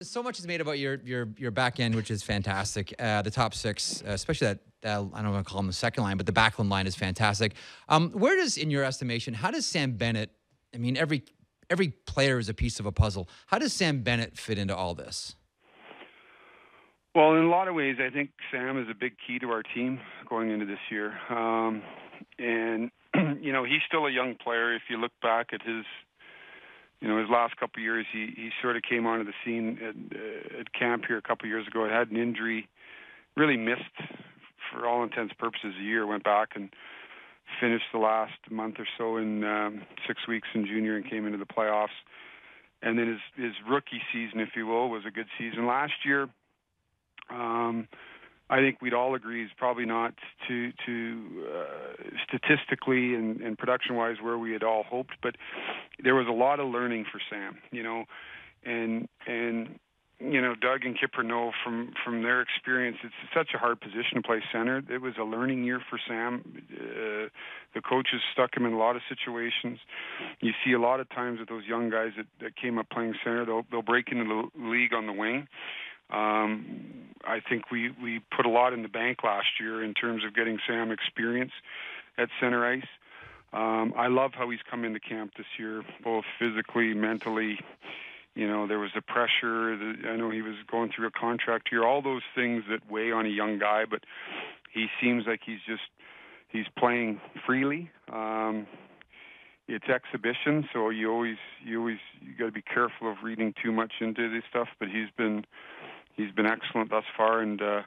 So much is made about your back end, which is fantastic. The top six, especially that I don't want to call them the second line, but the backline line is fantastic. Where does, in your estimation, how does Sam Bennett? I mean, every player is a piece of a puzzle. How does Sam Bennett fit into all this? Well, in a lot of ways, I think Sam is a big key to our team going into this year. And he's still a young player. If you look back at his last couple of years, he sort of came onto the scene at camp here a couple of years ago. He had an injury, really missed for all intents and purposes a year. Went back and finished the last month or so in 6 weeks in junior and came into the playoffs. And then his rookie season, if you will, was a good season. Last year, I think we'd all agree is probably not to statistically and production-wise where we had all hoped, but there was a lot of learning for Sam, and Doug and Kipper know from their experience, it's such a hard position to play center. It was a learning year for Sam. The coaches stuck him in a lot of situations. You see a lot of times with those young guys that came up playing center, they'll break into the league on the wing. I think we put a lot in the bank last year in terms of getting Sam experience at center ice. I love how he's come into camp this year, both physically, mentally. There was the pressure. I know he was going through a contract year, all those things that weigh on a young guy, but he seems like he's playing freely. It's exhibition, so you got to be careful of reading too much into this stuff, but he's been excellent thus far, and to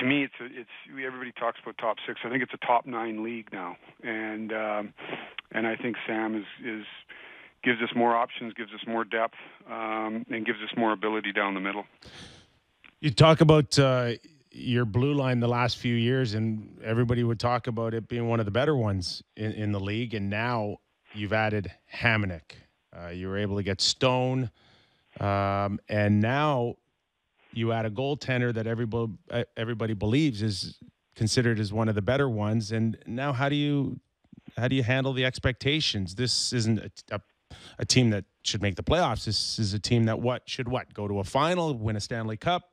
me, it's everybody talks about top six. I think it's a top 9 league now, and I think Sam is gives us more options, gives us more depth, and gives us more ability down the middle. You talk about your blue line the last few years, and everybody would talk about it being one of the better ones in the league, and now you've added Hamonic. You were able to get Stone. And now you add a goaltender that everybody believes is considered as one of the better ones. And now, how do you handle the expectations? This isn't a team that should make the playoffs. This is a team that should go to a final, win a Stanley Cup.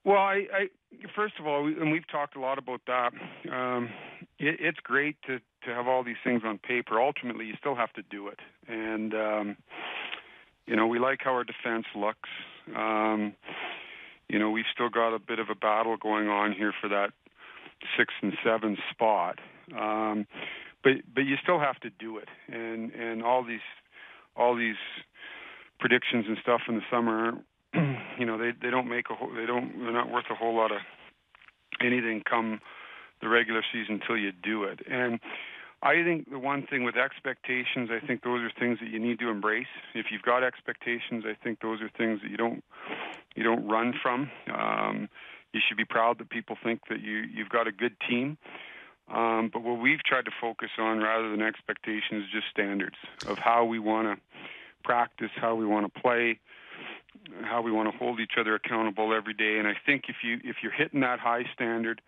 Well, I first of all, and we've talked a lot about that. It's great to have all these things on paper. Ultimately, you still have to do it, and we like how our defense looks. We've still got a bit of a battle going on here for that 6 and 7 spot. But you still have to do it. And all these predictions and stuff in the summer, they don't they're not worth a whole lot of anything come the regular season until you do it. And I think the one thing with expectations, I think those are things that you need to embrace. If you've got expectations, I think those are things that you don't run from. You should be proud that people think that you've got a good team. But what we've tried to focus on rather than expectations is just standards of how we want to practice, how we want to play, how we want to hold each other accountable every day. And I think if you're hitting that high standard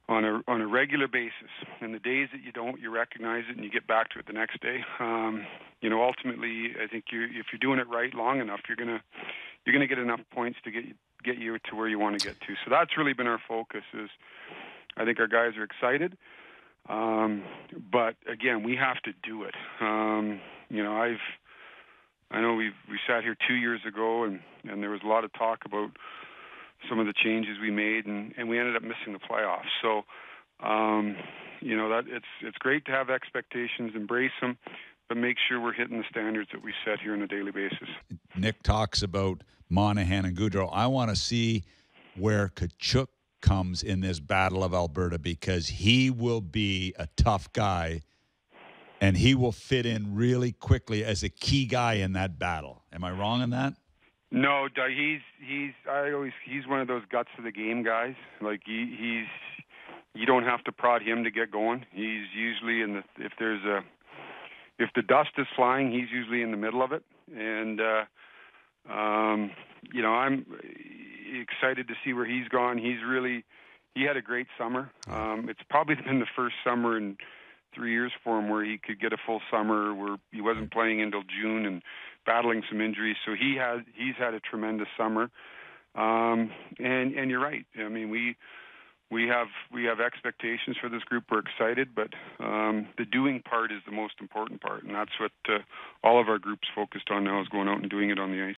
on a regular basis, and the days that you don't, you recognize it and you get back to it the next day. Ultimately, I think if you're doing it right long enough, you're gonna get enough points to get you to where you want to get to. So that's really been our focus. Is I think our guys are excited, but again, we have to do it. I know we sat here 2 years ago, and there was a lot of talk about some of the changes we made, and we ended up missing the playoffs. So, that it's great to have expectations, embrace them, but make sure we're hitting the standards that we set here on a daily basis. Nick talks about Monahan and Goudreau. I want to see where Tkachuk comes in this Battle of Alberta, because he will be a tough guy, and he will fit in really quickly as a key guy in that battle. Am I wrong on that? No, Doug, he's one of those guts of the game guys. Like you don't have to prod him to get going. He's usually if the dust is flying, he's usually in the middle of it. And I'm excited to see where he's gone. He had a great summer. It's probably been the first summer in 3 years for him where he could get a full summer, where he wasn't playing until June and battling some injuries. So he's had a tremendous summer. And you're right. I mean, we have expectations for this group. We're excited, but the doing part is the most important part, and that's what all of our groups focused on now, is going out and doing it on the ice.